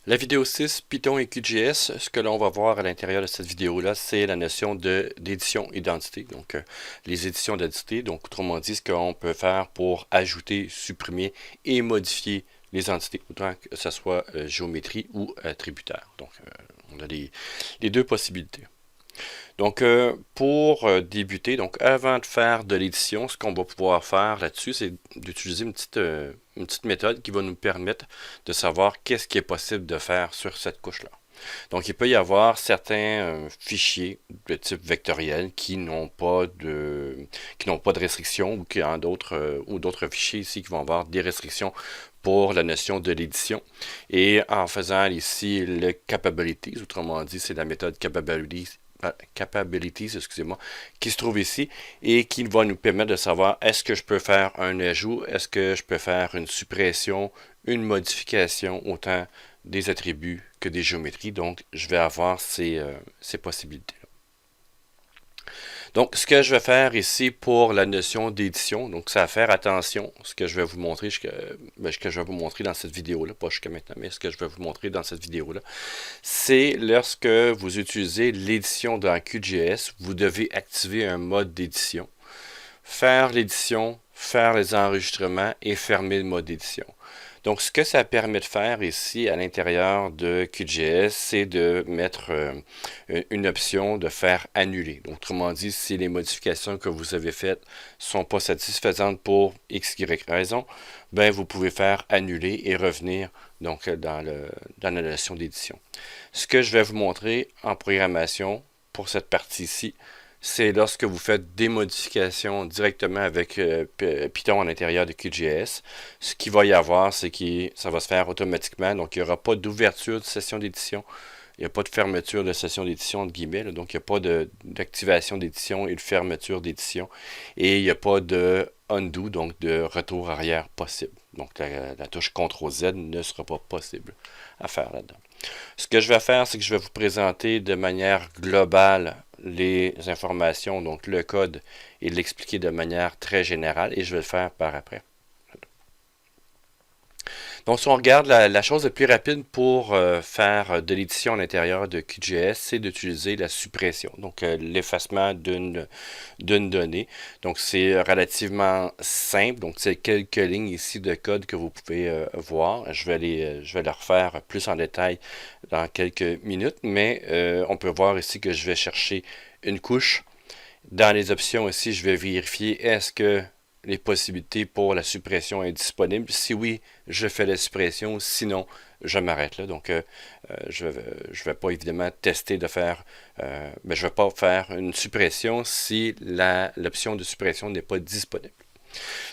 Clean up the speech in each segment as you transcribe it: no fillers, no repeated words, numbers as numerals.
La vidéo 6, Python et QGIS, ce que l'on va voir à l'intérieur de cette vidéo-là, c'est la notion d'édition identité. Donc, les éditions d'identité, donc autrement dit, ce qu'on peut faire pour ajouter, supprimer et modifier les entités, autant que ce soit géométrie ou tributaire. Donc, on a les deux possibilités. Donc, pour débuter, donc avant de faire de l'édition, ce qu'on va pouvoir faire là-dessus, c'est d'utiliser une petite méthode qui va nous permettre de savoir qu'est-ce qui est possible de faire sur cette couche-là. Donc, il peut y avoir certains fichiers de type vectoriel qui n'ont pas de restrictions ou qui ont d'autres fichiers ici qui vont avoir des restrictions pour la notion de l'édition. Et en faisant ici le capabilities, autrement dit, c'est la méthode capabilities, excusez-moi, qui se trouve ici et qui va nous permettre de savoir est-ce que je peux faire un ajout, est-ce que je peux faire une suppression, une modification, autant des attributs que des géométries. Donc, je vais avoir ces possibilités. Donc, ce que je vais faire ici pour la notion d'édition, donc c'est à faire attention, ce que je vais vous montrer, ce que je vais vous montrer dans cette vidéo-là, pas jusqu'à maintenant, mais ce que je vais vous montrer dans cette vidéo-là, c'est lorsque vous utilisez l'édition dans QGIS, vous devez activer un mode d'édition, faire l'édition, faire les enregistrements et fermer le mode d'édition. Donc, ce que ça permet de faire ici à l'intérieur de QGIS, c'est de mettre une option de faire annuler. Donc, autrement dit, si les modifications que vous avez faites sont pas satisfaisantes pour X, Y raison, ben vous pouvez faire annuler et revenir donc dans la notion d'édition. Ce que je vais vous montrer en programmation pour cette partie-ci, c'est lorsque vous faites des modifications directement avec Python à l'intérieur de QGIS. Ce qu'il va y avoir, c'est que ça va se faire automatiquement. Donc, il n'y aura pas d'ouverture de session d'édition. Il n'y a pas de fermeture de session d'édition, entre guillemets. Là. Donc, il n'y a pas d'activation d'édition et de fermeture d'édition. Et il n'y a pas de undo, donc de retour arrière possible. Donc, la touche CTRL-Z ne sera pas possible à faire là-dedans. Ce que je vais faire, c'est que je vais vous présenter de manière globale les informations, donc le code, et l'expliquer de manière très générale, et je vais le faire par après. Donc, si on regarde la chose la plus rapide pour faire de l'édition à l'intérieur de QGIS, c'est d'utiliser la suppression, donc l'effacement d'une donnée. Donc, c'est relativement simple. Donc, c'est quelques lignes ici de code que vous pouvez voir. Je vais les refaire plus en détail dans quelques minutes, mais on peut voir ici que je vais chercher une couche. Dans les options ici, je vais vérifier est-ce que les possibilités pour la suppression est disponible. Si oui, je fais la suppression. Sinon, je m'arrête là. Donc, je vais pas évidemment tester de faire, mais je vais pas faire une suppression si l'option de suppression n'est pas disponible.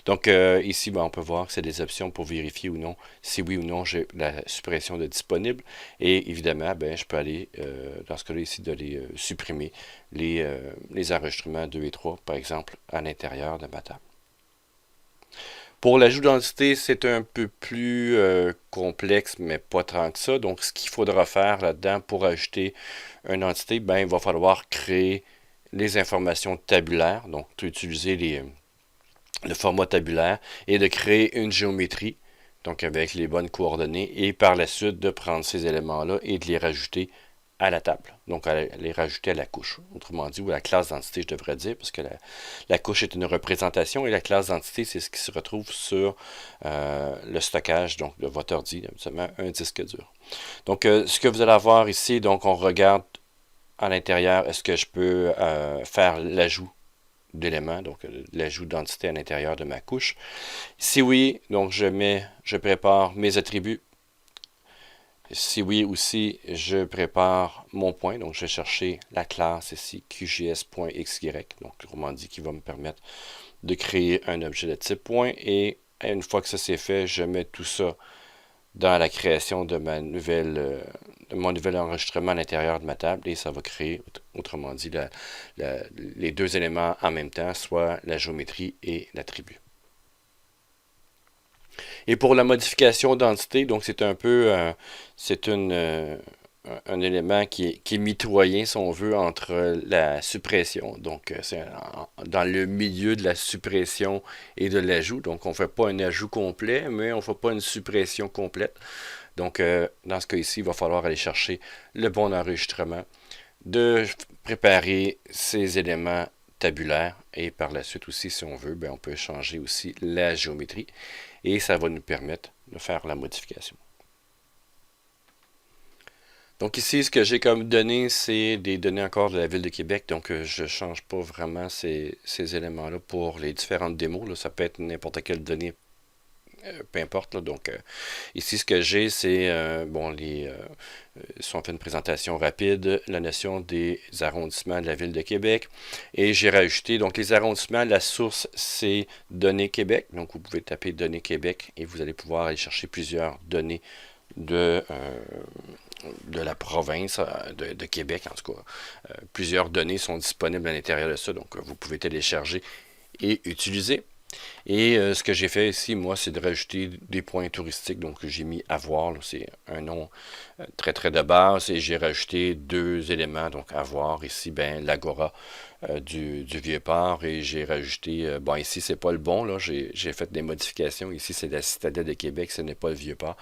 Donc, ici, on peut voir que c'est des options pour vérifier ou non si oui ou non j'ai la suppression de disponible. Et évidemment, je peux aller, dans ce cas-là ici, de les supprimer les enregistrements 2 et 3, par exemple, à l'intérieur de ma table. Pour l'ajout d'entité, c'est un peu plus complexe, mais pas tant que ça. Donc, ce qu'il faudra faire là-dedans pour ajouter une entité, il va falloir créer les informations tabulaires, donc utiliser le format tabulaire et de créer une géométrie, donc avec les bonnes coordonnées, et par la suite de prendre ces éléments-là et de les rajouter à la table, donc à les rajouter à la couche, autrement dit, ou à la classe d'entité, je devrais dire, parce que la couche est une représentation et la classe d'entité, c'est ce qui se retrouve sur le stockage donc, de votre ordi, absolument un disque dur. Donc, ce que vous allez avoir ici, donc on regarde à l'intérieur, est-ce que je peux faire l'ajout d'éléments, donc l'ajout d'entité à l'intérieur de ma couche. Si oui, donc je prépare mes attributs. Si oui aussi, je prépare mon point. Donc, je vais chercher la classe ici, QGIS.xy. Donc, autrement dit, qui va me permettre de créer un objet de type point. Et une fois que ça c'est fait, je mets tout ça dans la création de mon nouvel enregistrement à l'intérieur de ma table. Et ça va créer, autrement dit, les deux éléments en même temps, soit la géométrie et l'attribut. Et pour la modification d'entité, donc c'est un peu, c'est un élément qui est mitoyen, si on veut, entre la suppression. Donc, c'est dans le milieu de la suppression et de l'ajout. Donc, on ne fait pas un ajout complet, mais on ne fait pas une suppression complète. Donc, dans ce cas ici, il va falloir aller chercher le bon enregistrement, de préparer ces éléments tabulaires et par la suite aussi, si on veut, ben, on peut changer aussi la géométrie et ça va nous permettre de faire la modification. Donc ici, ce que j'ai comme données, c'est des données encore de la Ville de Québec. Donc je ne change pas vraiment ces éléments-là pour les différentes démos. Là. Ça peut être n'importe quelle donnée, peu importe. Là. Donc ici, ce que j'ai, c'est, bon, si on fait une présentation rapide, la notion des arrondissements de la Ville de Québec. Et j'ai rajouté, donc les arrondissements, la source, c'est Données Québec. Donc vous pouvez taper Données Québec et vous allez pouvoir aller chercher plusieurs données de la province de Québec, en tout cas. Plusieurs données sont disponibles à l'intérieur de ça, donc vous pouvez télécharger et utiliser. Et ce que j'ai fait ici, moi, c'est de rajouter des points touristiques. Donc, j'ai mis à voir, c'est un nom très très de base. Et j'ai rajouté deux éléments. Donc, à voir ici, ben, l'agora du Vieux-Port. Et j'ai rajouté, bon, ici, c'est pas le bon. Là, j'ai fait des modifications. Ici, c'est la Citadelle de Québec. Ce n'est pas le Vieux-Port.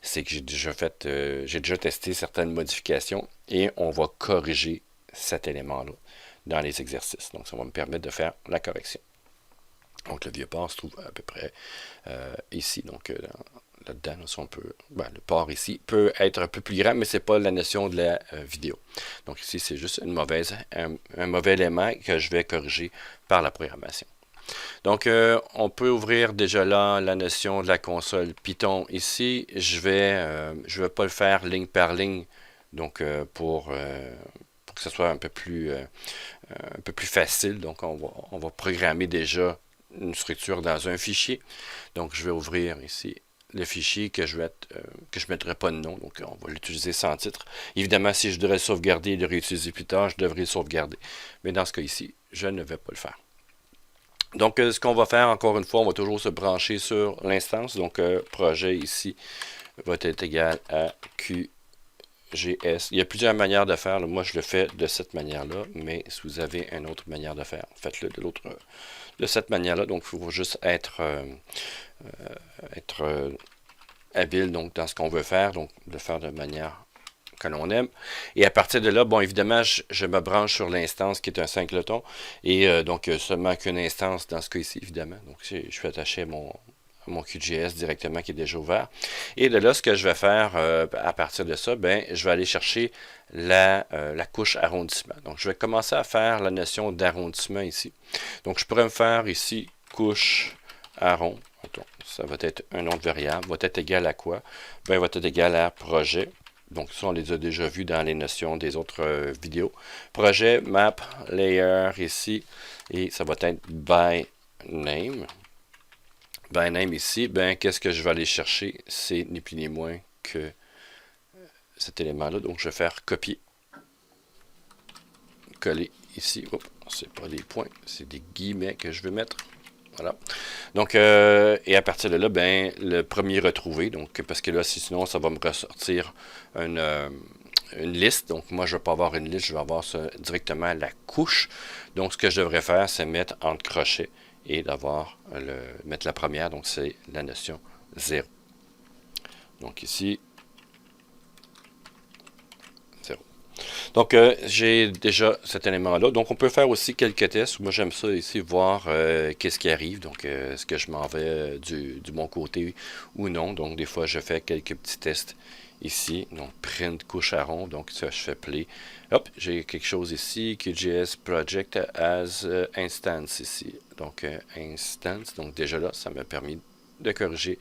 C'est que j'ai déjà testé certaines modifications. Et on va corriger cet élément-là dans les exercices. Donc, ça va me permettre de faire la correction. Donc, le Vieux-Port se trouve à peu près ici. Donc, là-dedans, si on peut, ben, le port ici peut être un peu plus grand, mais ce n'est pas la notion de la vidéo. Donc, ici, c'est juste un mauvais élément que je vais corriger par la programmation. Donc, on peut ouvrir déjà là la notion de la console Python ici. Je vais pas le faire ligne par ligne. Donc, pour que ce soit un peu plus facile. Donc, on va programmer déjà une structure dans un fichier. Donc, je vais ouvrir ici le fichier que je ne mettrai pas de nom. Donc, on va l'utiliser sans titre. Évidemment, si je devrais le sauvegarder et le réutiliser plus tard, je devrais le sauvegarder. Mais dans ce cas ici, je ne vais pas le faire. Donc, ce qu'on va faire, encore une fois, on va toujours se brancher sur l'instance. Donc, projet ici va être égal à QGS. Il y a plusieurs manières de faire. Moi, je le fais de cette manière-là, mais si vous avez une autre manière de faire, faites-le de cette manière-là. Donc, il faut juste être habile donc, dans ce qu'on veut faire, donc le faire de manière que l'on aime. Et à partir de là, bon, évidemment, je me branche sur l'instance qui est un singleton, et donc seulement qu'une instance dans ce cas ici, évidemment. Donc, je suis attaché à mon QGS directement qui est déjà ouvert. Et de là, ce que je vais faire à partir de ça, ben, je vais aller chercher la couche arrondissement. Donc, je vais commencer à faire la notion d'arrondissement ici. Donc, je pourrais me faire ici couche arrond. Attends, ça va être un nom de variable. Va être égal à quoi? Ben, va être égal à projet. Donc, ça, on les a déjà vus dans les notions des autres vidéos. Projet, map, layer ici. Et ça va être by name. By name ici, ben, qu'est-ce que je vais aller chercher? C'est ni plus ni moins que cet élément-là. Donc, je vais faire copier. Coller ici. C'est pas des points, c'est des guillemets que je veux mettre. Voilà. Donc, et à partir de là, ben, le premier retrouvé, donc, parce que là, sinon, ça va me ressortir une liste. Donc, moi, je ne vais pas avoir une liste, je vais avoir directement la couche. Donc, ce que je devrais faire, c'est mettre entre crochets et mettre la première. Donc, c'est la notion 0. Donc, ici, 0. Donc, j'ai déjà cet élément-là. Donc, on peut faire aussi quelques tests. Moi, j'aime ça ici, voir qu'est-ce qui arrive. Donc, est-ce que je m'en vais du bon côté ou non. Donc, des fois, je fais quelques petits tests ici. Donc, print couche à rond. Donc, ça, je fais play. Hop, j'ai quelque chose ici. QGS Project as Instance ici. Donc, Instance. Donc, déjà là, ça m'a permis de corriger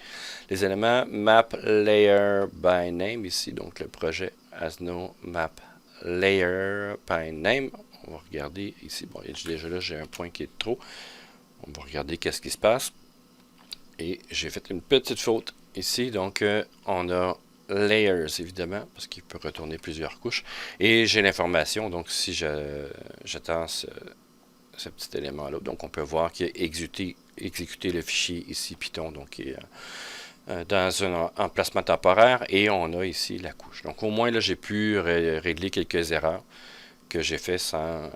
les éléments. Map Layer by Name ici. Donc, le projet as no map layer by name. On va regarder ici. Bon, déjà là, j'ai un point qui est trop. On va regarder qu'est-ce qui se passe. Et j'ai fait une petite faute ici. Donc, on a layers, évidemment, parce qu'il peut retourner plusieurs couches. Et j'ai l'information. Donc, si j'attends ce petit élément-là, donc on peut voir qu'il a exécuté le fichier ici, Python, donc qui est dans un emplacement temporaire, et on a ici la couche. Donc au moins là, j'ai pu régler quelques erreurs que j'ai fait sans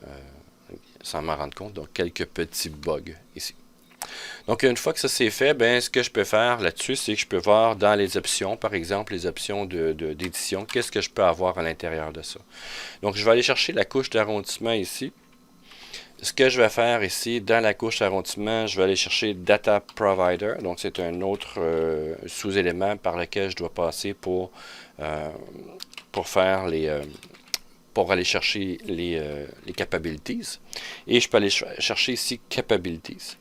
m'en rendre compte, donc quelques petits bugs ici. Donc, une fois que ça c'est fait, ben, ce que je peux faire là-dessus, c'est que je peux voir dans les options, par exemple, les options d'édition, qu'est-ce que je peux avoir à l'intérieur de ça. Donc, je vais aller chercher la couche d'arrondissement ici. Ce que je vais faire ici, dans la couche d'arrondissement, je vais aller chercher Data Provider. Donc, c'est un autre sous-élément par lequel je dois passer euh, pour faire pour aller chercher les capabilities. Et je peux aller chercher ici Capabilities.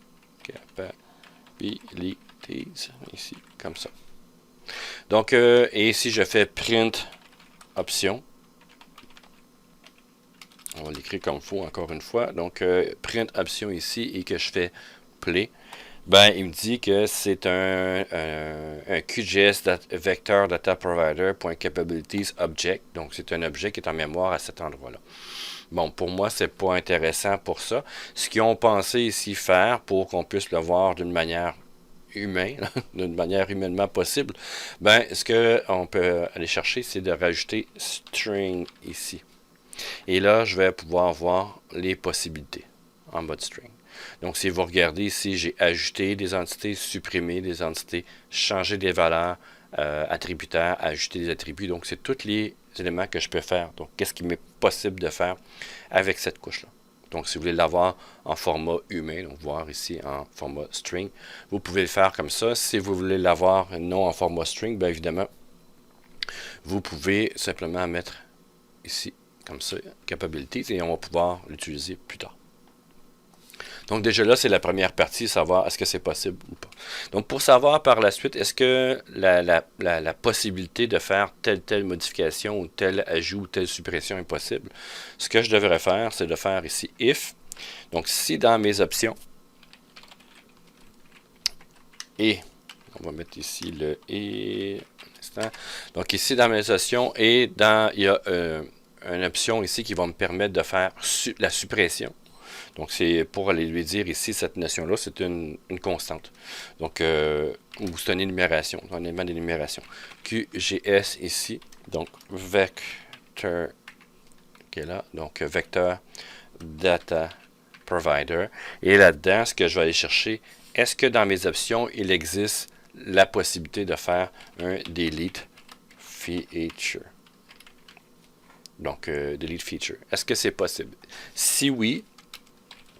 Capabilities, ici, comme ça. Donc, et si je fais Print Option, on va l'écrire comme il faut encore une fois. Donc, print option ici et que je fais play. Ben, il me dit que c'est un QGIS Vector Data Provider.capabilities object. Donc, c'est un objet qui est en mémoire à cet endroit-là. Bon, pour moi, c'est pas intéressant pour ça. Ce qu'ils ont pensé ici faire pour qu'on puisse le voir d'une manière humaine, d'une manière humainement possible, ben, ce qu'on peut aller chercher, c'est de rajouter string ici. Et là, je vais pouvoir voir les possibilités en mode string. Donc, si vous regardez ici, j'ai ajouté des entités, supprimé des entités, changé des valeurs attributaires, ajouté des attributs. Donc, c'est tous les éléments que je peux faire. Donc, qu'est-ce qui m'est possible de faire avec cette couche-là. Donc, si vous voulez l'avoir en format humain, donc voir ici en format string, vous pouvez le faire comme ça. Si vous voulez l'avoir non en format string, bien évidemment, vous pouvez simplement mettre ici comme ça, capabilities, et on va pouvoir l'utiliser plus tard. Donc déjà là, c'est la première partie, savoir est-ce que c'est possible ou pas. Donc pour savoir par la suite, est-ce que la possibilité de faire telle modification ou tel ajout ou telle suppression est possible, ce que je devrais faire, c'est de faire ici if. Donc si dans mes options, et, on va mettre ici le et, donc ici dans mes options, et dans, il y a une option ici qui va me permettre de faire la suppression. Donc, c'est pour aller lui dire ici, cette notion-là, c'est une constante. Donc, ou c'est une énumération, un élément d'énumération. QGS ici, donc vector, qui est là, donc vecteur data provider. Et là-dedans, ce que je vais aller chercher, est-ce que dans mes options, il existe la possibilité de faire un delete feature? Donc, delete feature. Est-ce que c'est possible? Si oui,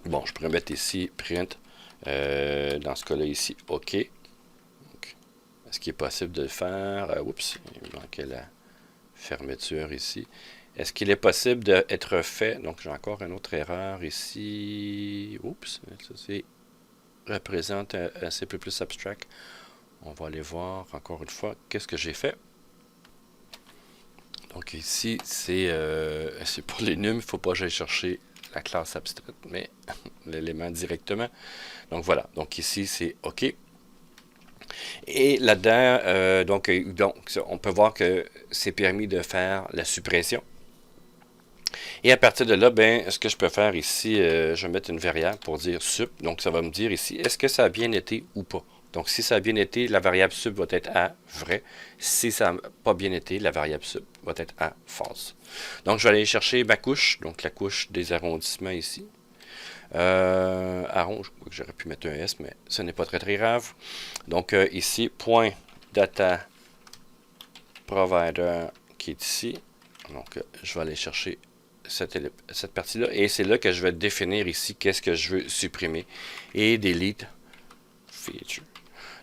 bon, je pourrais mettre ici print, dans ce cas-là ici, OK. Est-ce qu'il est possible de le faire? Oups, il manquait la fermeture ici. Est-ce qu'il est possible d'être fait? Donc, j'ai encore une autre erreur ici. Oups, ça c'est représente un C++ abstract. On va aller voir encore une fois qu'est-ce que j'ai fait. Donc ici, c'est pour les nums, il ne faut pas que j'aille chercher la classe abstraite, mais l'élément directement. Donc voilà, donc ici, c'est OK. Et là-dedans, donc, on peut voir que c'est permis de faire la suppression. Et à partir de là, ben, ce que je peux faire ici, je vais mettre une variable pour dire sup. Donc, ça va me dire ici, est-ce que ça a bien été ou pas? Donc, si ça a bien été, la variable sup va être à vrai. Si ça n'a pas bien été, la variable sup va être à false. Donc, je vais aller chercher ma couche, donc la couche des arrondissements ici. Arrond, je crois que j'aurais pu mettre un S, mais ce n'est pas très très grave. Donc, ici, point data provider qui est ici. Donc, je vais aller chercher cette partie-là. Et c'est là que je vais définir ici qu'est-ce que je veux supprimer. Et delete feature.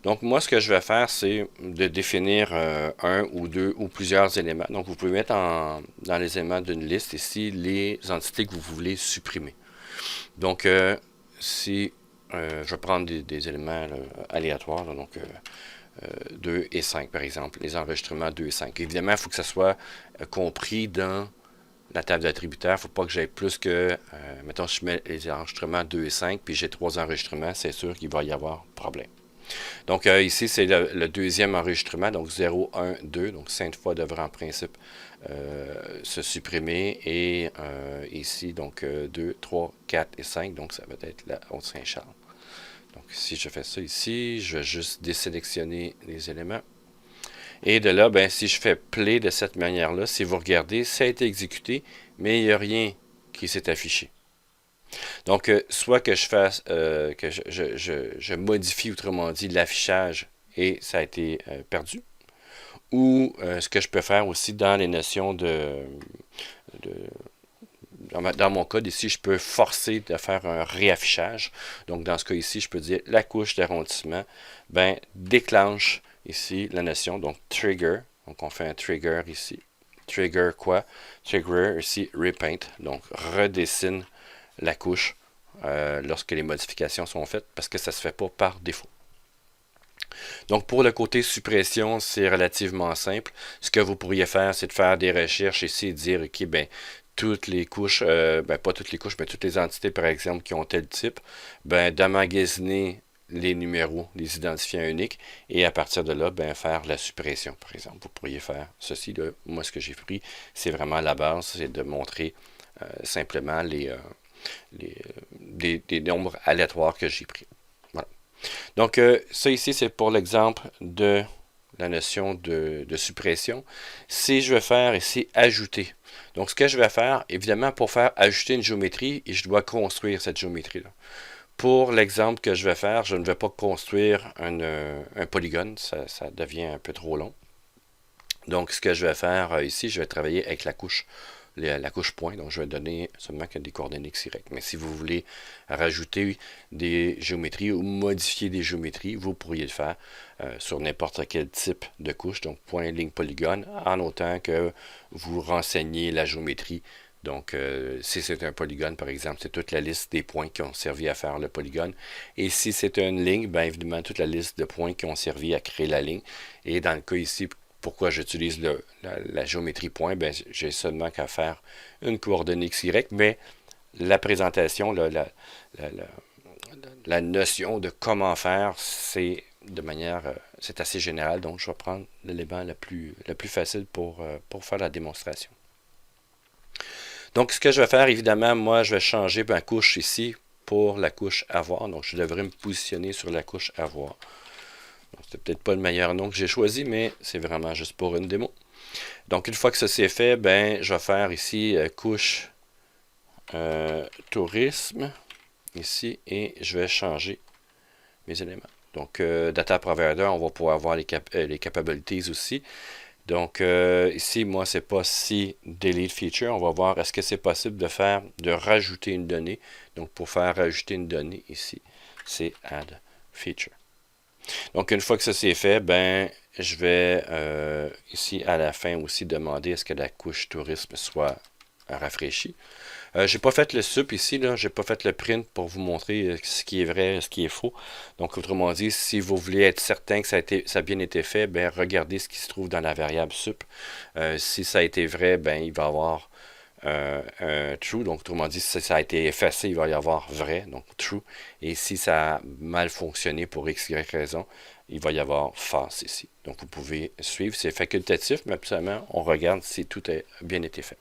Donc, moi, ce que je vais faire, c'est de définir un ou deux ou plusieurs éléments. Donc, vous pouvez mettre dans les éléments d'une liste ici les entités que vous voulez supprimer. Donc, si je vais prendre des éléments aléatoires, là, donc 2 et 5 par exemple, les enregistrements 2 et 5. Évidemment, il faut que ça soit compris dans la table d'attributaires. Il ne faut pas que j'aie plus que, mettons, si je mets les enregistrements 2 et 5, puis j'ai 3 enregistrements, c'est sûr qu'il va y avoir problème. Donc ici, c'est le deuxième enregistrement, donc 0, 1, 2, donc 5 fois devrait en principe se supprimer, et ici, donc 2, 3, 4 et 5, donc ça va être la Haute-Saint-Charles. Donc si je fais ça ici, je vais juste désélectionner les éléments. Et de là, ben, si je fais play de cette manière-là, si vous regardez, ça a été exécuté, mais il n'y a rien qui s'est affiché. Donc, soit que je fasse, que je modifie, autrement dit, l'affichage et ça a été perdu, ou ce que je peux faire aussi dans les notions de dans mon code ici, je peux forcer de faire un réaffichage. Donc, dans ce cas ici, je peux dire la couche d'arrondissement, ben, déclenche ici la notion, donc trigger. Donc, on fait un trigger ici. Trigger quoi? Trigger ici, repaint. Donc, redessine la couche lorsque les modifications sont faites parce que ça ne se fait pas par défaut. Donc pour le côté suppression, c'est relativement simple. Ce que vous pourriez faire, c'est de faire des recherches ici et dire, ok, ben toutes les couches, ben pas toutes les couches, mais toutes les entités par exemple qui ont tel type, ben d'emmagasiner les numéros, les identifiants uniques, et à partir de là, ben faire la suppression, par exemple. Vous pourriez faire ceci. Là. Moi, ce que j'ai pris, c'est vraiment la base, c'est de montrer simplement des nombres aléatoires que j'ai pris. Voilà. Donc, ça ici, c'est pour l'exemple de la notion de suppression. Si je veux faire ici ajouter. Donc, ce que je vais faire, évidemment, pour faire ajouter une géométrie, je dois construire cette géométrie-là. Pour l'exemple que je vais faire, je ne vais pas construire un polygone, ça devient un peu trop long. Donc, ce que je vais faire ici, je vais travailler avec la couche point. Donc, je vais donner seulement que des coordonnées XY. Mais si vous voulez rajouter des géométries ou modifier des géométries, vous pourriez le faire sur n'importe quel type de couche. Donc, point, ligne, polygone, en autant que vous renseignez la géométrie. Donc, si c'est un polygone, par exemple, c'est toute la liste des points qui ont servi à faire le polygone. Et si c'est une ligne, bien évidemment, toute la liste de points qui ont servi à créer la ligne. Et dans le cas ici, pourquoi j'utilise la géométrie point? Ben, j'ai seulement qu'à faire une coordonnée XY, mais la présentation, la notion de comment faire, c'est de manière, c'est assez général, donc je vais prendre l'élément le plus facile pour faire la démonstration. Donc, ce que je vais faire, évidemment, moi, je vais changer ma couche ici pour la couche avoir. Donc, je devrais me positionner sur la couche avoir. C'est peut-être pas le meilleur nom que j'ai choisi, mais c'est vraiment juste pour une démo. Donc, une fois que ça c'est fait, ben, je vais faire ici couche tourisme, ici, et je vais changer mes éléments. Donc, Data Provider, on va pouvoir voir les capabilities aussi. Donc, ici, moi, c'est pas si delete feature. On va voir est-ce que c'est possible de rajouter une donnée. Donc, pour faire rajouter une donnée ici, c'est add feature. Donc, une fois que ça c'est fait, ben, je vais ici à la fin aussi demander est-ce que la couche tourisme soit rafraîchie. J'ai pas fait le sup ici, là, j'ai pas fait le print pour vous montrer ce qui est vrai, ce qui est faux. Donc, autrement dit, si vous voulez être certain que ça a bien été fait, ben, regardez ce qui se trouve dans la variable sup. Si ça a été vrai, ben, il va y avoir un true. Donc, autrement dit, si ça a été effacé, il va y avoir vrai, donc true. Et si ça a mal fonctionné pour x, y raison, il va y avoir false ici. Donc, vous pouvez suivre. C'est facultatif, mais absolument, on regarde si tout a bien été fait.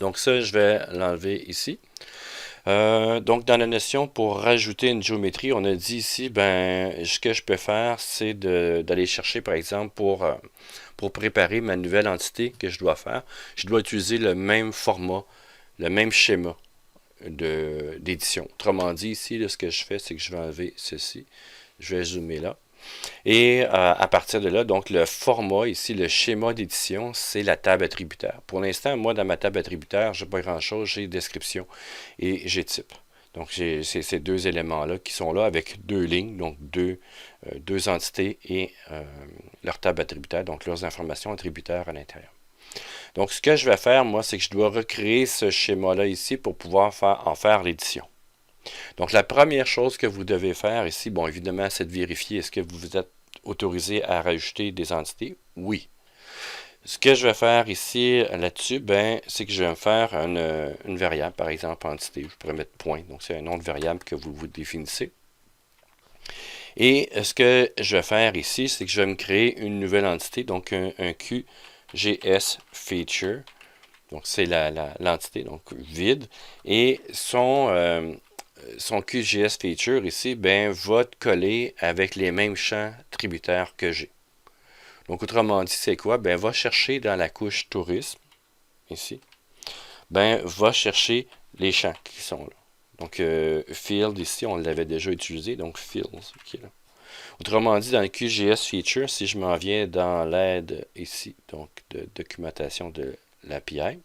Donc, ça, je vais l'enlever ici. Donc, dans la notion, pour rajouter une géométrie, on a dit ici, ben, ce que je peux faire, c'est d'aller chercher, par exemple, pour préparer ma nouvelle entité que je dois faire, je dois utiliser le même format, le même schéma d'édition. Autrement dit, ici, là, ce que je fais, c'est que je vais enlever ceci. Je vais zoomer là. Et à partir de là, donc le format ici, le schéma d'édition, c'est la table attributaire. Pour l'instant, moi, dans ma table attributaire, je n'ai pas grand-chose. J'ai description et j'ai type. Donc, c'est ces deux éléments-là qui sont là avec deux lignes, donc deux entités et leur table attributaire, donc leurs informations attributaires à l'intérieur. Donc, ce que je vais faire, moi, c'est que je dois recréer ce schéma-là ici pour pouvoir en faire l'édition. Donc, la première chose que vous devez faire ici, bon, évidemment, c'est de vérifier est-ce que vous êtes autorisé à rajouter des entités. Oui. Ce que je vais faire ici, là-dessus, ben, c'est que je vais me faire une variable, par exemple, entité. Je pourrais mettre point. Donc, c'est un nom de variable que vous définissez. Et ce que je vais faire ici, c'est que je vais me créer une nouvelle entité, donc un QGS feature. Donc, c'est l'entité, donc vide. Et son QGS feature ici, ben, va coller avec les mêmes champs tributaires que j'ai. Donc, autrement dit, c'est quoi? Va chercher dans la couche tourisme, ici, va chercher les champs qui sont là. Donc, field ici, on l'avait déjà utilisé, donc fields qui est là. Autrement dit, dans le QGS Feature, si je m'en viens dans l'aide ici, donc de documentation de l'API.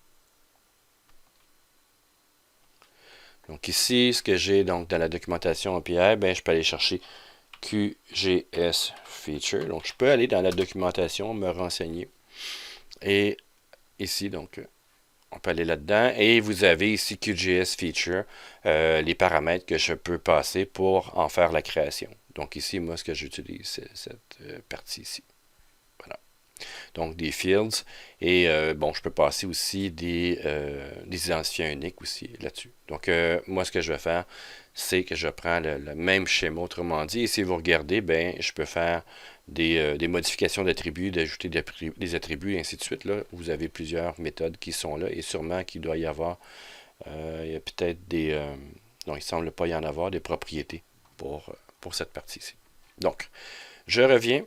Donc ici, ce que j'ai donc dans la documentation API, ben, je peux aller chercher QGS Feature. Donc je peux aller dans la documentation, me renseigner. Et ici, donc, on peut aller là-dedans. Et vous avez ici QGS Feature, les paramètres que je peux passer pour en faire la création. Donc ici, moi, ce que j'utilise, c'est cette partie ici. Voilà. Donc des fields. Et bon, je peux passer aussi des identifiants uniques aussi là-dessus. Donc moi, ce que je vais faire, c'est que je prends le même schéma, autrement dit. Et si vous regardez, ben, je peux faire des modifications d'attributs, d'ajouter des attributs, et ainsi de suite. Là, vous avez plusieurs méthodes qui sont là. Et sûrement qu'il doit y avoir, il y a peut-être des... non, il ne semble pas y en avoir, des propriétés pour cette partie-ci. Donc, je reviens.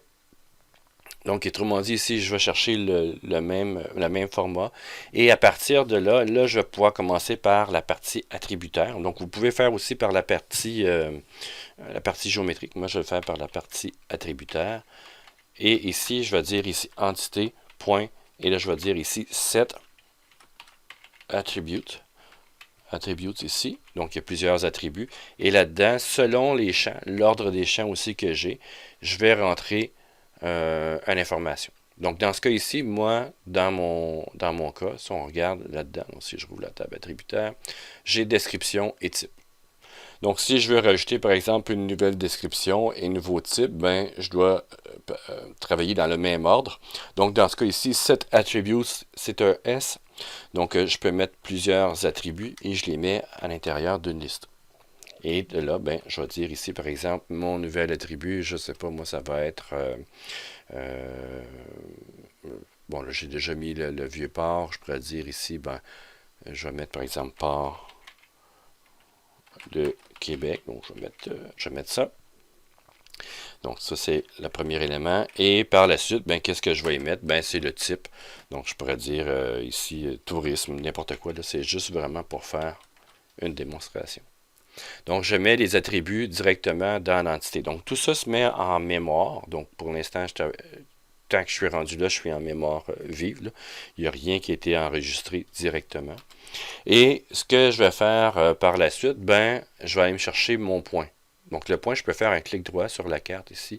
Donc, autrement dit, ici, je vais chercher le même format. Et à partir de là, je vais pouvoir commencer par la partie attributaire. Donc, vous pouvez faire aussi par la partie géométrique. Moi, je vais le faire par la partie attributaire. Et ici, je vais dire ici entité, point. Et là, je vais dire ici set attribute. Attributes ici. Donc, il y a plusieurs attributs. Et là-dedans, selon les champs, l'ordre des champs aussi que j'ai, je vais rentrer une information. Donc, dans ce cas ici, moi, dans mon cas, si on regarde là-dedans, si je rouvre la table attributaire, j'ai description et type. Donc, si je veux rajouter, par exemple, une nouvelle description et un nouveau type, ben, je dois travailler dans le même ordre. Donc, dans ce cas ici, set attributes, c'est un S. Donc, je peux mettre plusieurs attributs et je les mets à l'intérieur d'une liste. Et de là, ben, je vais dire ici, par exemple, mon nouvel attribut, je ne sais pas, moi, ça va être... bon, là, j'ai déjà mis le vieux port. Je pourrais dire ici, ben, je vais mettre, par exemple, port de Québec. Donc, je vais mettre ça. Donc, ça, c'est le premier élément. Et par la suite, ben, qu'est-ce que je vais y mettre? Ben, c'est le type. Donc, je pourrais dire ici, tourisme, n'importe quoi. C'est juste vraiment pour faire une démonstration. Donc, je mets les attributs directement dans l'entité. Donc, tout ça se met en mémoire. Donc, pour l'instant, tant que je suis rendu là, je suis en mémoire vive. Là. Il n'y a rien qui a été enregistré directement. Et ce que je vais faire par la suite, ben, je vais aller me chercher mon point. Donc, le point, je peux faire un clic droit sur la carte ici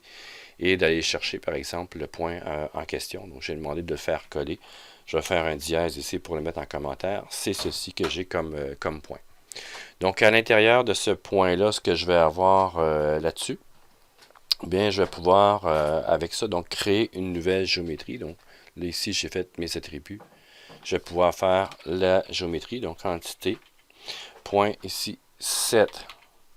et d'aller chercher, par exemple, le point en question. Donc, j'ai demandé de le faire coller. Je vais faire un dièse ici pour le mettre en commentaire. C'est ceci que j'ai comme point. Donc, à l'intérieur de ce point-là, ce que je vais avoir là-dessus, bien, je vais pouvoir, avec ça, donc créer une nouvelle géométrie. Donc, là, ici, j'ai fait mes attributs. Je vais pouvoir faire la géométrie, donc entité, point ici, set,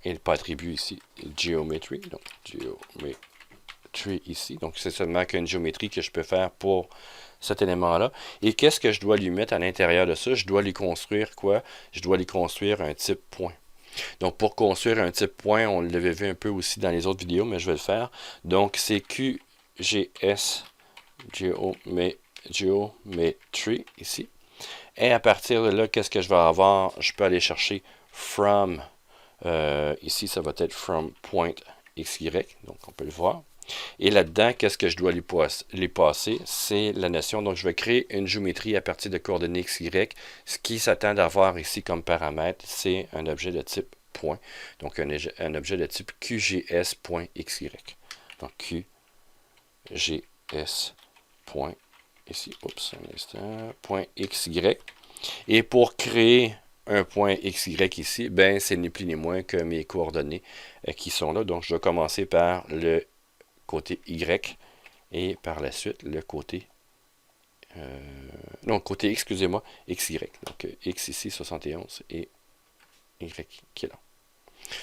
et pas attribut ici, geometry, donc geometry ici. Donc, c'est seulement qu'une géométrie que je peux faire pour cet élément-là. Et qu'est-ce que je dois lui mettre à l'intérieur de ça? Je dois lui construire quoi? Je dois lui construire un type point. Donc, pour construire un type point, on l'avait vu un peu aussi dans les autres vidéos, mais je vais le faire. Donc, c'est QGS Geometry ici. Et à partir de là, qu'est-ce que je vais avoir? Je peux aller chercher from. Ici, ça va être from point XY. Donc, on peut le voir. Et là-dedans, qu'est-ce que je dois lui passer? C'est la notion. Donc, je vais créer une géométrie à partir de coordonnées XY. Ce qui s'attend d'avoir ici comme paramètre, c'est un objet de type point. Donc, un objet de type QGS.XY. Donc, QGS. Ici, oups, un instant, point XY. Et pour créer un point XY ici, ben, c'est ni plus ni moins que mes coordonnées qui sont là. Donc, je vais commencer par le côté Y et par la suite le côté non, côté X, excusez-moi, XY. Donc X ici 71 et Y qui est là.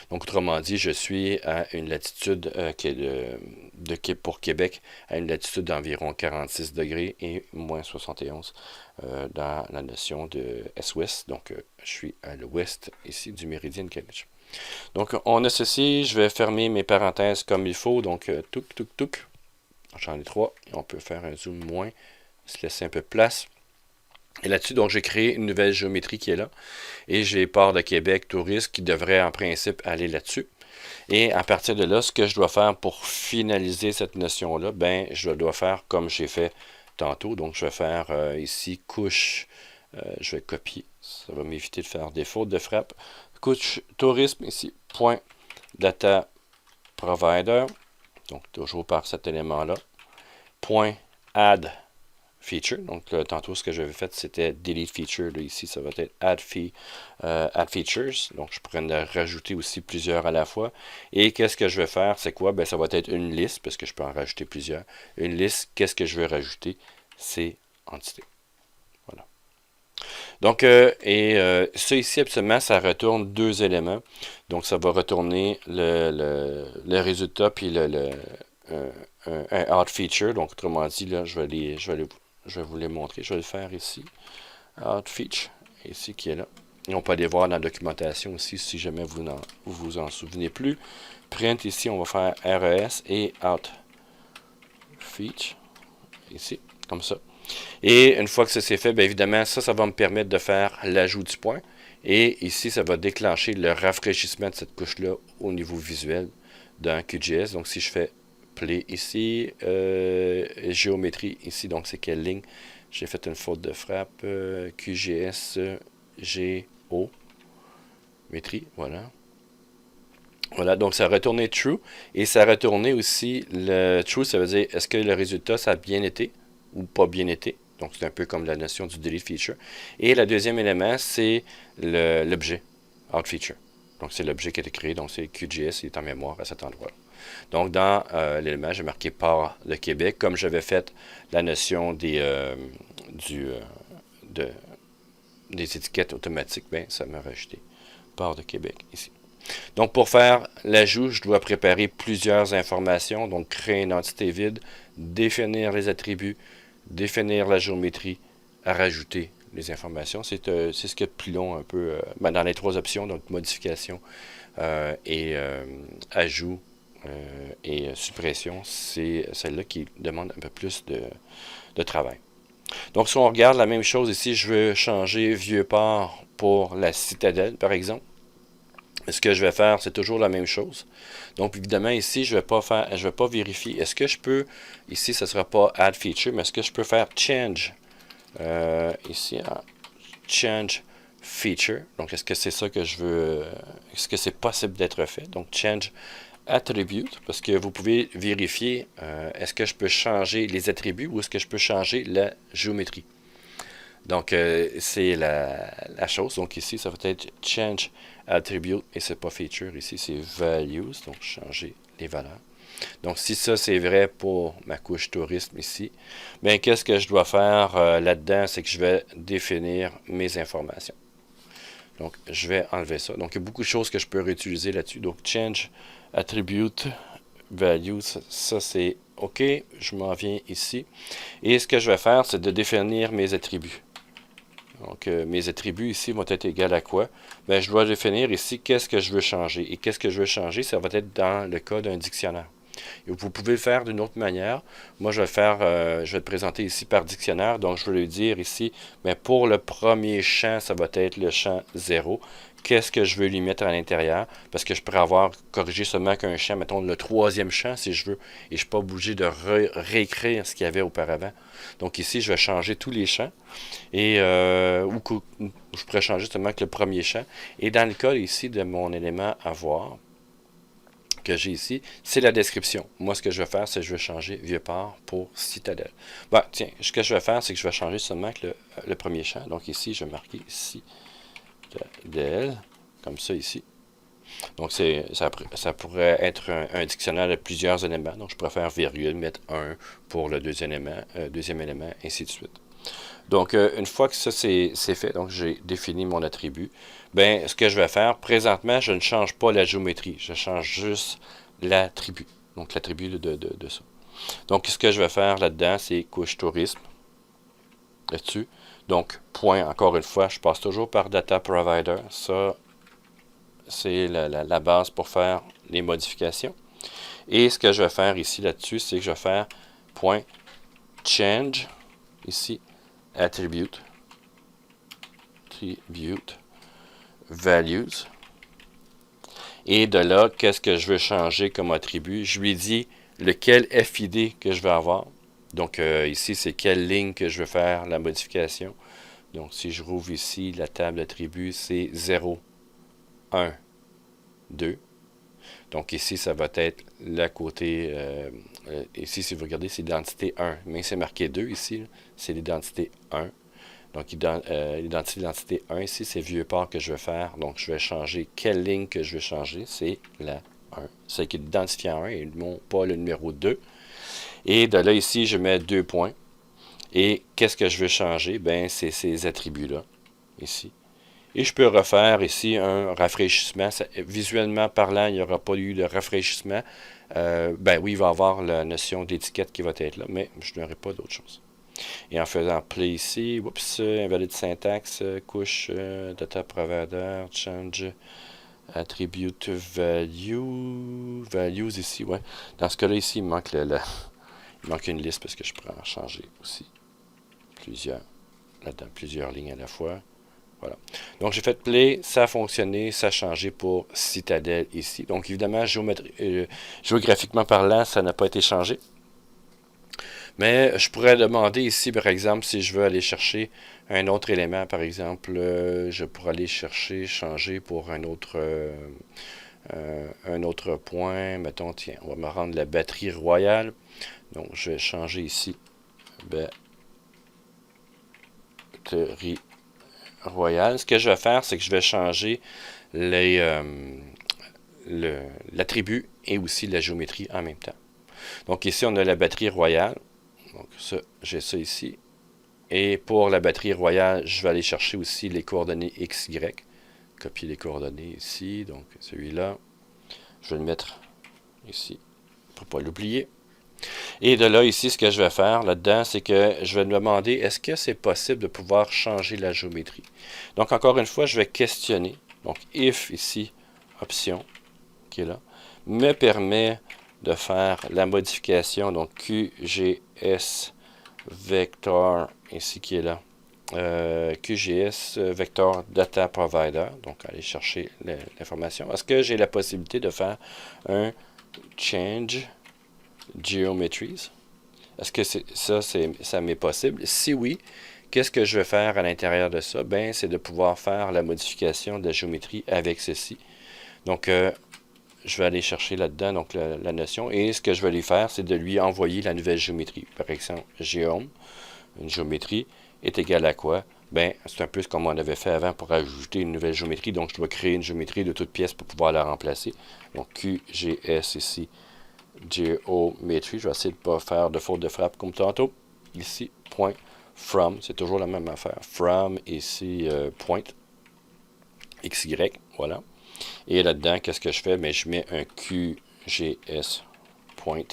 Donc autrement dit, je suis à une latitude qui est pour Québec à une latitude d'environ 46 degrés et moins 71 dans la notion de S-Ouest. Donc je suis à l'ouest ici du méridien de Greenwich. Donc, on a ceci. Je vais fermer mes parenthèses comme il faut. Donc, touc. J'en ai 3. Et on peut faire un zoom moins. Se laisser un peu de place. Et là-dessus, donc, j'ai créé une nouvelle géométrie qui est là. Et j'ai Port de Québec, Tourisme, qui devrait en principe aller là-dessus. Et à partir de là, ce que je dois faire pour finaliser cette notion-là, ben, je dois faire comme j'ai fait tantôt. Donc, je vais faire ici couche. Je vais copier. Ça va m'éviter de faire des fautes de frappe. Couche tourisme ici. Point data provider. Donc, toujours par cet élément-là. Point add feature. Donc, là, tantôt, ce que j'avais fait, c'était delete feature. Là, ici, ça va être add features. Donc, je pourrais en rajouter aussi plusieurs à la fois. Et qu'est-ce que je vais faire? C'est quoi? Ben, ça va être une liste, parce que je peux en rajouter plusieurs. Une liste, qu'est-ce que je veux rajouter? C'est entité. Voilà. Donc, ça ici, absolument, ça retourne deux éléments. Donc, ça va retourner le résultat, puis un out feature. Donc, autrement dit, là, je vais vous les montrer. Je vais le faire ici. Out feature, ici qui est là. Et on peut aller voir dans la documentation aussi, si jamais vous vous en souvenez plus. Print, ici, on va faire RES et out feature, ici, comme ça. Et une fois que ça c'est fait, bien évidemment, ça va me permettre de faire l'ajout du point. Et ici, ça va déclencher le rafraîchissement de cette couche-là au niveau visuel dans QGIS. Donc, si je fais play ici, géométrie ici, donc c'est quelle ligne? J'ai fait une faute de frappe. QGS, GO, métrie, voilà. Voilà, donc ça a retourné true. Et ça a retourné aussi le true, ça veut dire est-ce que le résultat, ça a bien été ou pas bien été. Donc c'est un peu comme la notion du delete feature. Et le deuxième élément, c'est l'objet, out feature. Donc c'est l'objet qui a été créé, donc c'est QGIS, il est en mémoire à cet endroit-là. Donc dans l'élément, j'ai marqué Port de Québec, comme j'avais fait la notion des étiquettes automatiques, ben ça m'a rajouté Port de Québec ici. Donc, pour faire l'ajout, je dois préparer plusieurs informations. Donc, créer une entité vide, définir les attributs, définir la géométrie, à rajouter les informations. C'est ce qui est le plus long un peu dans les trois options, donc modification et ajout et suppression. C'est celle-là qui demande un peu plus de travail. Donc, si on regarde la même chose ici, je veux changer Vieux-Port pour la citadelle, par exemple. Ce que je vais faire, c'est toujours la même chose. Donc, évidemment, ici, je vais pas vérifier. Est-ce que je peux, ici, ce ne sera pas Add Feature, mais est-ce que je peux faire Change? Ici, Change Feature. Donc, est-ce que c'est ça que je veux, est-ce que c'est possible d'être fait? Donc, Change Attribute, parce que vous pouvez vérifier, est-ce que je peux changer les attributs ou est-ce que je peux changer la géométrie? Donc, c'est la chose. Donc, ici, ça va être Change Attribute et c'est pas Feature. Ici, c'est Values. Donc, changer les valeurs. Donc, si ça, c'est vrai pour ma couche tourisme ici, bien, qu'est-ce que je dois faire là-dedans? C'est que je vais définir mes informations. Donc, je vais enlever ça. Donc, il y a beaucoup de choses que je peux réutiliser là-dessus. Donc, Change Attribute Values, ça c'est OK. Je m'en viens ici. Et ce que je vais faire, c'est de définir mes attributs. Donc, mes attributs ici vont être égaux à quoi? Bien, je dois définir ici qu'est-ce que je veux changer. Et qu'est-ce que je veux changer? Ça va être dans le cas d'un dictionnaire. Et vous pouvez le faire d'une autre manière. Moi, je vais le présenter ici par dictionnaire. Donc, je vais lui dire ici, mais pour le premier champ, ça va être le champ 0. Qu'est-ce que je veux lui mettre à l'intérieur? Parce que je pourrais avoir corrigé seulement qu'un champ, mettons le troisième champ si je veux. Et je ne suis pas obligé de réécrire ce qu'il y avait auparavant. Donc ici, je vais changer tous les champs. Et ou je pourrais changer seulement que le premier champ. Et dans le cas ici de mon élément avoir, que j'ai ici, c'est la description. Moi, ce que je vais faire, c'est que je vais changer Vieux-Port pour Citadelle. Bon, tiens, ce que je vais faire, c'est que je vais changer seulement que le premier champ. Donc ici, je vais marquer Citadelle, comme ça ici. Donc ça pourrait être un dictionnaire de plusieurs éléments. Donc je pourrais faire virgule, mettre 1 pour le deuxième élément, ainsi de suite. Donc, une fois que ça c'est fait, donc j'ai défini mon attribut, ben ce que je vais faire, présentement, je ne change pas la géométrie, je change juste l'attribut. Donc, l'attribut de ça. Donc, ce que je vais faire là-dedans, c'est couche tourisme, là-dessus. Donc, point, encore une fois, je passe toujours par Data Provider. Ça, c'est la base pour faire les modifications. Et ce que je vais faire ici, là-dessus, c'est que je vais faire point change, ici, attribute. attribute values. Et de là, qu'est-ce que je veux changer comme attribut? Je lui dis lequel FID que je veux avoir. Donc ici, c'est quelle ligne que je veux faire la modification. Donc si je rouvre ici la table d'attributs, c'est 0, 1, 2. Donc ici, ça va être le côté, ici, si vous regardez, c'est l'identité 1. Mais c'est marqué 2 ici, c'est l'identité 1. Donc l'identité 1 ici, c'est vieux port que je veux faire. Donc je vais changer quelle ligne que je veux changer, c'est la 1. C'est qui est l'identifiant 1 et non pas le numéro 2. Et de là ici, je mets 2 points. Et qu'est-ce que je veux changer? Ben, c'est ces attributs-là, ici. Et je peux refaire ici un rafraîchissement. Visuellement parlant, il n'y aura pas eu de rafraîchissement. Ben oui, il va y avoir la notion d'étiquette qui va être là, mais je n'aurai pas d'autre chose. Et en faisant play ici, oups, invalide syntaxe, couche, data provider, change, attribute value, values ici, ouais. Dans ce cas-là, ici, il manque il manque une liste parce que je pourrais en changer aussi là-dedans, plusieurs lignes à la fois. Voilà. Donc, j'ai fait play, ça a fonctionné, ça a changé pour Citadel ici. Donc, évidemment, géographiquement parlant, ça n'a pas été changé. Mais je pourrais demander ici, par exemple, si je veux aller chercher un autre élément, par exemple, je pourrais aller changer pour un autre point. Mettons, tiens, on va me rendre la batterie royale. Donc, je vais changer ici. Batterie royale. Ce que je vais faire, c'est que je vais changer l'attribut et aussi la géométrie en même temps. Donc, ici, on a la batterie royale. Donc, ça, j'ai ça ici. Et pour la batterie royale, je vais aller chercher aussi les coordonnées XY. Copier les coordonnées ici. Donc, celui-là. Je vais le mettre ici pour ne pas l'oublier. Et de là, ici, ce que je vais faire là-dedans, c'est que je vais me demander, est-ce que c'est possible de pouvoir changer la géométrie? Donc, encore une fois, je vais questionner. Donc, if, ici, option, qui est là, me permet de faire la modification. Donc, QGS vector, ici, qui est là. QGS vector data provider. Donc, aller chercher l'information. Est-ce que j'ai la possibilité de faire un change geometries? Est-ce que ça m'est possible? Si oui, qu'est-ce que je vais faire à l'intérieur de ça? Ben, c'est de pouvoir faire la modification de la géométrie avec ceci. Donc, je vais aller chercher là-dedans donc la notion. Et ce que je vais lui faire, c'est de lui envoyer la nouvelle géométrie. Par exemple, géome, une géométrie, est égal à quoi? Ben, c'est un peu ce qu'on avait fait avant pour ajouter une nouvelle géométrie. Donc, je dois créer une géométrie de toute pièce pour pouvoir la remplacer. Donc, QGS ici, Geometry. Je vais essayer de ne pas faire de faute de frappe comme tantôt. Ici, point from, c'est toujours la même affaire. From, ici, point, XY, voilà. Et là-dedans, qu'est-ce que je fais? Ben, je mets un QGS point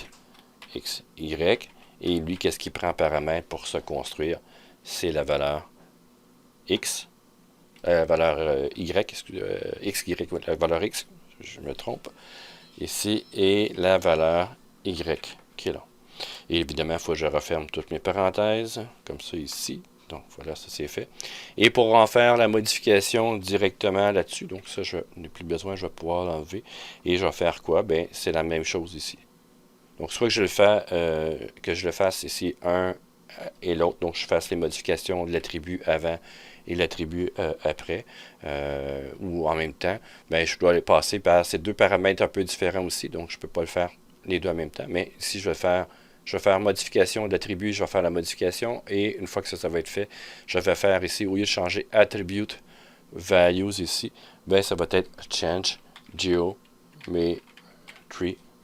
XY. Et lui, qu'est-ce qu'il prend en paramètre pour se construire? C'est la valeur X, valeur Y, XY, la valeur X, je me trompe, ici, et la valeur Y, qui est là. Et évidemment, il faut que je referme toutes mes parenthèses, comme ça ici. Donc voilà, ça c'est fait. Et pour en faire la modification directement là-dessus, donc ça, je n'ai plus besoin, je vais pouvoir l'enlever. Et je vais faire quoi? Ben, c'est la même chose ici. Donc, soit que je le fasse ici, un et l'autre. Donc, je fasse les modifications de l'attribut avant et l'attribut après, ou en même temps. Ben, je dois aller passer par ces deux paramètres un peu différents aussi. Donc, je ne peux pas le faire les deux en même temps. Mais si je vais faire modification d'attribut, je vais faire la modification. Et une fois que ça va être fait, je vais faire ici, au lieu de changer attribute values ici, ben, ça va être change geometry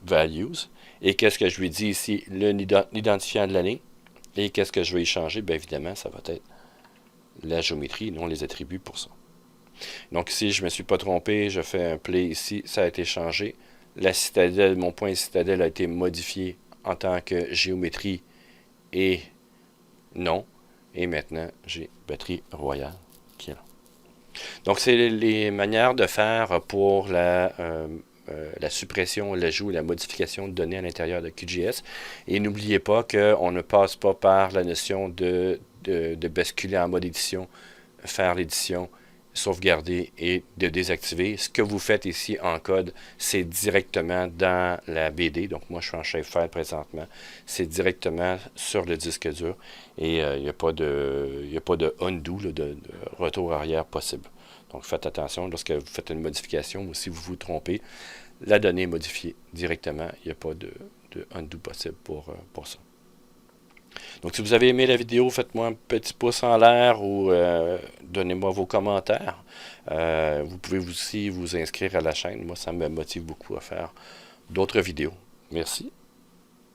values. Et qu'est-ce que je lui dis ici? L'identifiant de la ligne. Et qu'est-ce que je vais y changer? Bien évidemment, ça va être la géométrie, non les attributs pour ça. Donc ici, je ne me suis pas trompé, je fais un play ici, ça a été changé. La citadelle, mon point citadelle a été modifié en tant que géométrie et non. Et maintenant, j'ai batterie royale qui est là. Donc, c'est les manières de faire pour la suppression, l'ajout et la modification de données à l'intérieur de QGIS. Et n'oubliez pas qu'on ne passe pas par la notion de basculer en mode édition, faire l'édition sauvegarder et de désactiver. Ce que vous faites ici en code, c'est directement dans la BD. Donc moi, je suis en shapefile présentement. C'est directement sur le disque dur et il n'y a pas de undo, là, de retour arrière possible. Donc faites attention lorsque vous faites une modification ou si vous vous trompez, la donnée est modifiée directement. Il n'y a pas de undo possible pour ça. Donc, si vous avez aimé la vidéo, faites-moi un petit pouce en l'air ou donnez-moi vos commentaires. Vous pouvez aussi vous inscrire à la chaîne. Moi, ça me motive beaucoup à faire d'autres vidéos. Merci.